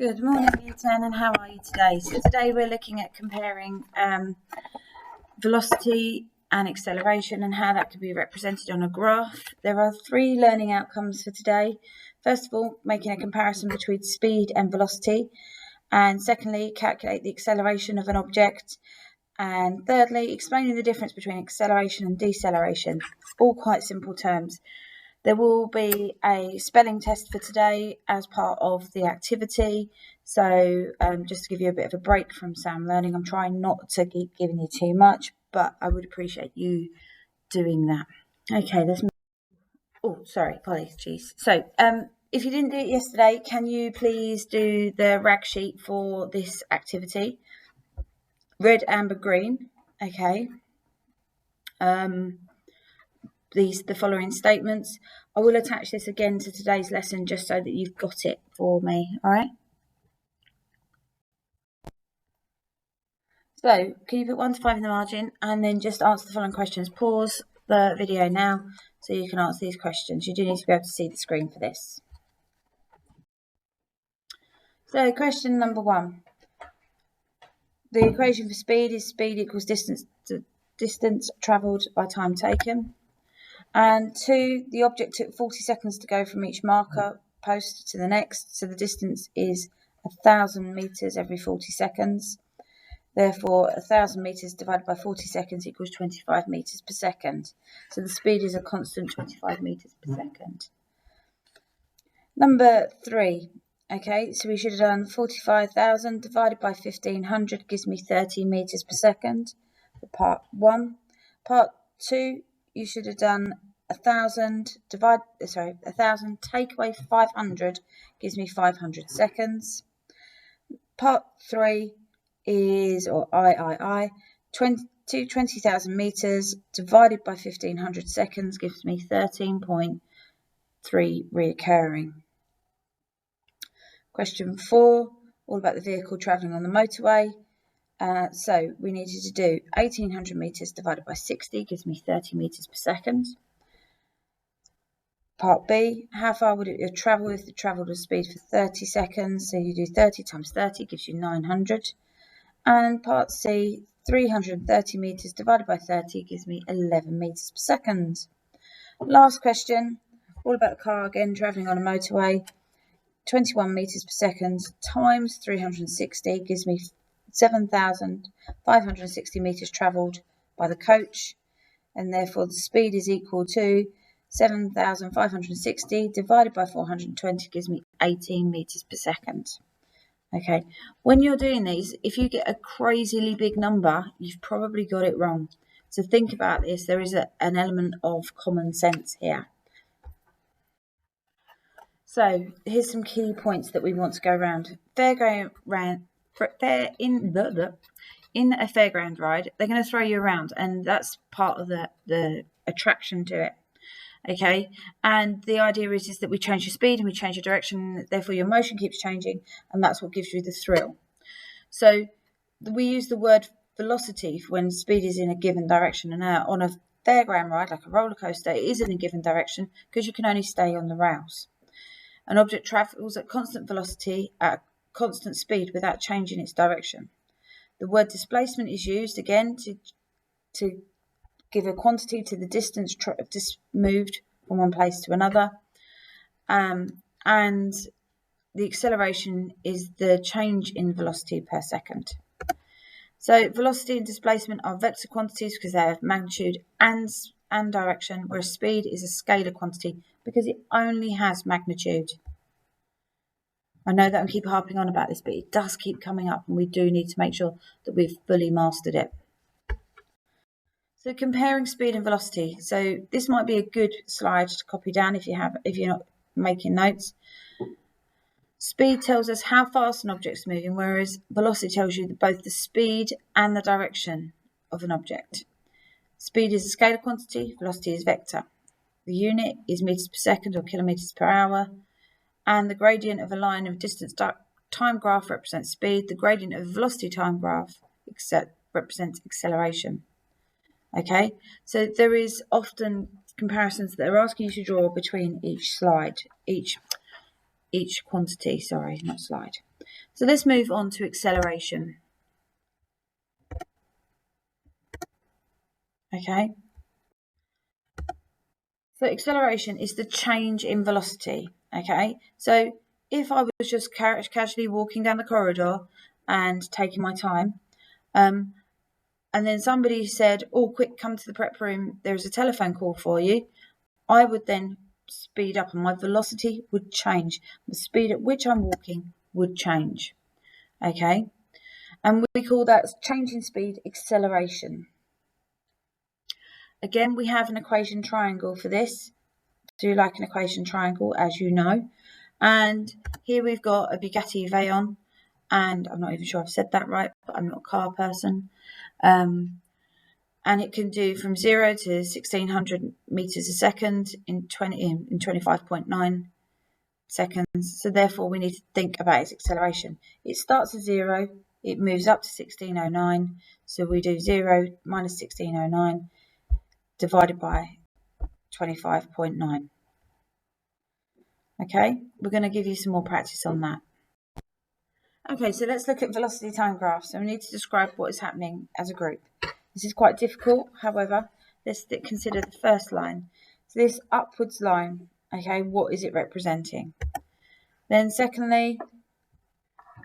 Good morning, Year 10, and how are you today? So today we're looking at comparing velocity and acceleration and how that can be represented on a graph. There are 3 learning outcomes for today. First of all, making a comparison between speed and velocity. And secondly, calculate the acceleration of an object. And thirdly, explaining the difference between acceleration and deceleration. All quite simple terms. There will be a spelling test for today as part of the activity. So just to give you a bit of a break from Sam Learning, I'm trying not to keep giving you too much, but I would appreciate you doing that. Okay, let's move. Oh, sorry, apologies. So if you didn't do it yesterday, can you please do the rag sheet for this activity? Red, amber, green. Okay. The following statements. I will attach this again to today's lesson just so that you've got it for me, all right? So, can you put 1 to 5 in the margin and then just answer the following questions? Pause the video now so you can answer these questions. You do need to be able to see the screen for this. So, question number 1. The equation for speed is speed equals distance travelled by time taken. And 2, the object took 40 seconds to go from each marker post to the next, so the distance is 1,000 metres every 40 seconds. Therefore, 1,000 metres divided by 40 seconds equals 25 metres per second. So the speed is a constant 25 metres per second. Number 3. Okay, so we should have done 45,000 divided by 1,500 gives me 30 metres per second for part 1. Part 2, you should have done 1,000 take away 500 gives me 500 seconds. Part 3 is, or 20,000 metres divided by 1,500 seconds gives me 13.3 reoccurring. Question 4, all about the vehicle travelling on the motorway. So we needed to do 1,800 metres divided by 60 gives me 30 metres per second. Part B, how far would it travel if it travelled at speed for 30 seconds? So you do 30 times 30 gives you 900. And part C, 330 metres divided by 30 gives me 11 metres per second. Last question, all about the car again, travelling on a motorway. 21 metres per second times 360 gives me 7,560 metres travelled by the coach, and therefore the speed is equal to 7,560 divided by 420 gives me 18 metres per second. Okay, when you're doing these, if you get a crazily big number, you've probably got it wrong. So think about this. There is an element of common sense here. So here's some key points that we want to go around. In a fairground ride, they're going to throw you around, and that's part of the attraction to it. Okay, and the idea is that we change your speed and we change your direction, therefore your motion keeps changing, and that's what gives you the thrill. So we use the word velocity when speed is in a given direction, and on a fairground ride, like a roller coaster, it is in a given direction because you can only stay on the rails. An object travels at constant velocity at constant speed without changing its direction. The word displacement is used again to give a quantity to the distance moved from one place to another. And the acceleration is the change in velocity per second. So velocity and displacement are vector quantities because they have magnitude and direction, whereas speed is a scalar quantity because it only has magnitude. I know that I keep harping on about this, but it does keep coming up, and we do need to make sure that we've fully mastered it. So comparing speed and velocity. So this might be a good slide to copy down if you're not making notes. Speed tells us how fast an object's moving, whereas velocity tells you both the speed and the direction of an object. Speed is a scalar quantity, velocity is vector. The unit is meters per second or kilometers per hour, and the gradient of a line of distance time graph represents speed. The gradient of a velocity time graph represents acceleration. Okay, so there is often comparisons that they're asking you to draw between each slide, each each quantity, sorry, not slide. So let's move on to acceleration. Okay. So acceleration is the change in velocity. Okay. So if I was just casually walking down the corridor and taking my time, and then somebody said, "Oh, quick, come to the prep room. There's a telephone call for you," I would then speed up and my velocity would change. The speed at which I'm walking would change. Okay. And we call that change in speed acceleration. Again, we have an equation triangle for this. Do like an equation triangle, as you know. And here we've got a Bugatti Veyron, and I'm not even sure I've said that right, but I'm not a car person. And it can do from 0 to 1600 meters a second in 25.9 seconds. So therefore, we need to think about its acceleration. It starts at 0, it moves up to 1609. So we do 0 minus 1609 divided by 25.9. Okay, we're going to give you some more practice on that. Okay, so let's look at velocity time graphs. So we need to describe what is happening as a group. This is quite difficult, however, let's consider the first line. So this upwards line, okay, what is it representing? Then secondly,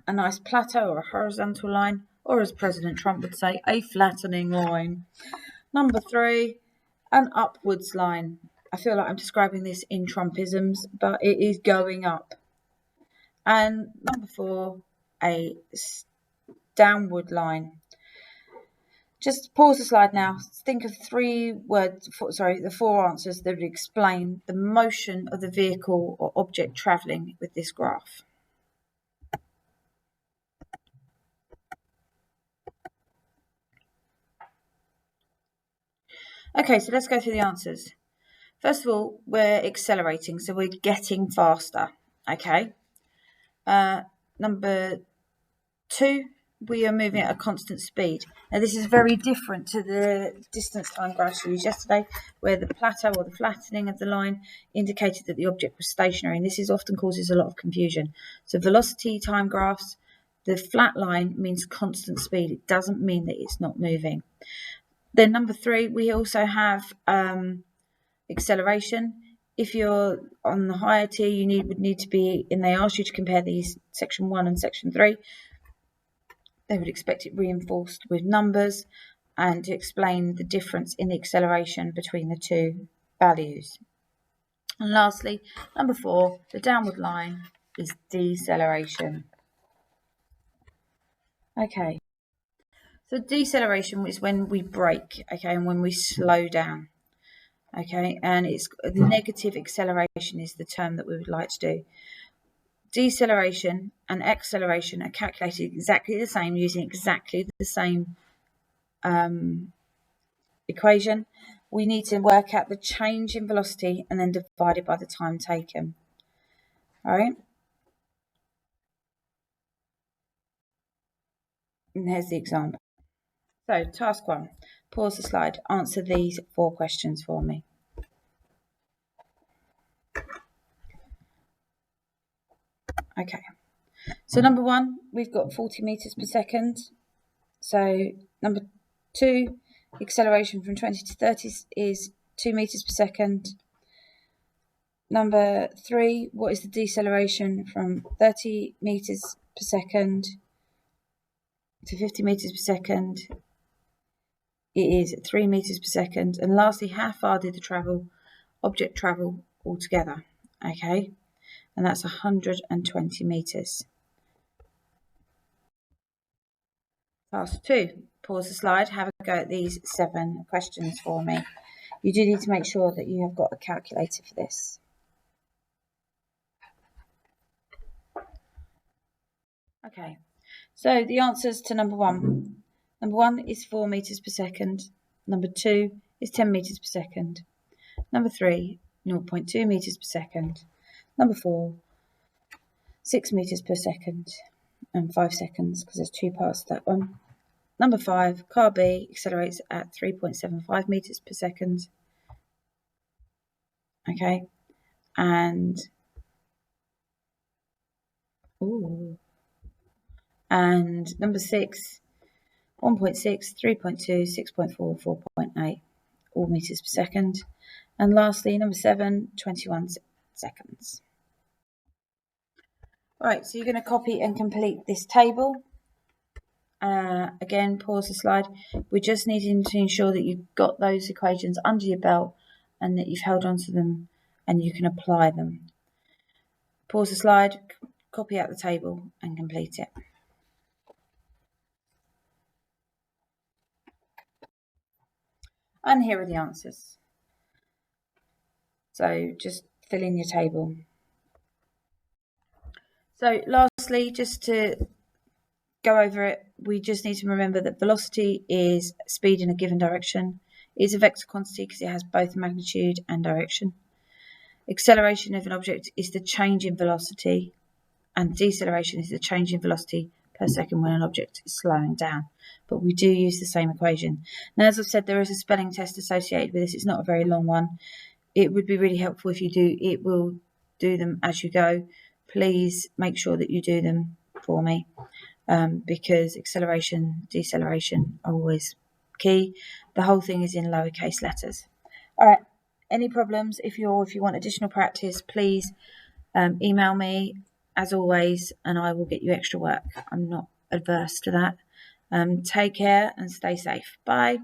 a nice plateau or a horizontal line, or as President Trump would say, a flattening line. Number 3, an upwards line. I feel like I'm describing this in Trumpisms, but it is going up. And number 4, a downward line. Just pause the slide now. Think of the 4 answers that would explain the motion of the vehicle or object travelling with this graph. Okay, so let's go through the answers. First of all, we're accelerating, so we're getting faster. Okay. Number 2, we are moving at a constant speed. Now, this is very different to the distance time graphs we used yesterday, where the plateau or the flattening of the line indicated that the object was stationary, and this often causes a lot of confusion. So velocity time graphs, the flat line means constant speed. It doesn't mean that it's not moving. Then number 3, we also have acceleration. If you're on the higher tier, you would need to be, and they ask you to compare these section 1 and section 3. They would expect it reinforced with numbers and to explain the difference in the acceleration between the two values. And lastly, number 4, the downward line is deceleration. Okay. So deceleration is when we brake, okay, and when we slow down. Okay, and it's negative acceleration is the term that we would like to do. Deceleration and acceleration are calculated exactly the same using exactly the same equation. We need to work out the change in velocity and then divide it by the time taken. All right. And here's the example. So task 1, pause the slide, answer these 4 questions for me. Okay. So number 1, we've got 40 meters per second. So number 2, acceleration from 20 to 30 is 2 meters per second. Number 3, what is the deceleration from 30 meters per second to 50 meters per second? It is 3 meters per second. And lastly, how far did the object travel altogether? Okay, and that's 120 meters. Task 2, pause the slide, have a go at these 7 questions for me. You do need to make sure that you have got a calculator for this. Okay, so the answers to number 1. Number 1 is 4 meters per second. Number 2 is 10 meters per second. Number 3, 0.2 meters per second. Number 4, 6 meters per second and 5 seconds, because there's 2 parts to that one. Number 5, car B accelerates at 3.75 meters per second. Okay, and Ooh. And number 6, 1.6, 3.2, 6.4, 4.8, all meters per second. And lastly, number 7, 21 seconds. Right, so you're going to copy and complete this table. Again, pause the slide. We're just needing to ensure that you've got those equations under your belt and that you've held on to them and you can apply them. Pause the slide, copy out the table and complete it. And here are the answers. So just fill in your table. So lastly, just to go over it, we just need to remember that velocity is speed in a given direction. It is a vector quantity because it has both magnitude and direction. Acceleration of an object is the change in velocity, and deceleration is the change in velocity per second when an object is slowing down. But we do use the same equation. Now, as I've said, there is a spelling test associated with this. It's not a very long one. It would be really helpful if you do. It will do them as you go. Please make sure that you do them for me, because acceleration, deceleration are always key. The whole thing is in lowercase letters. All right. Any problems? If you want additional practice, please email me as always, and I will get you extra work. I'm not adverse to that. Take care and stay safe. Bye.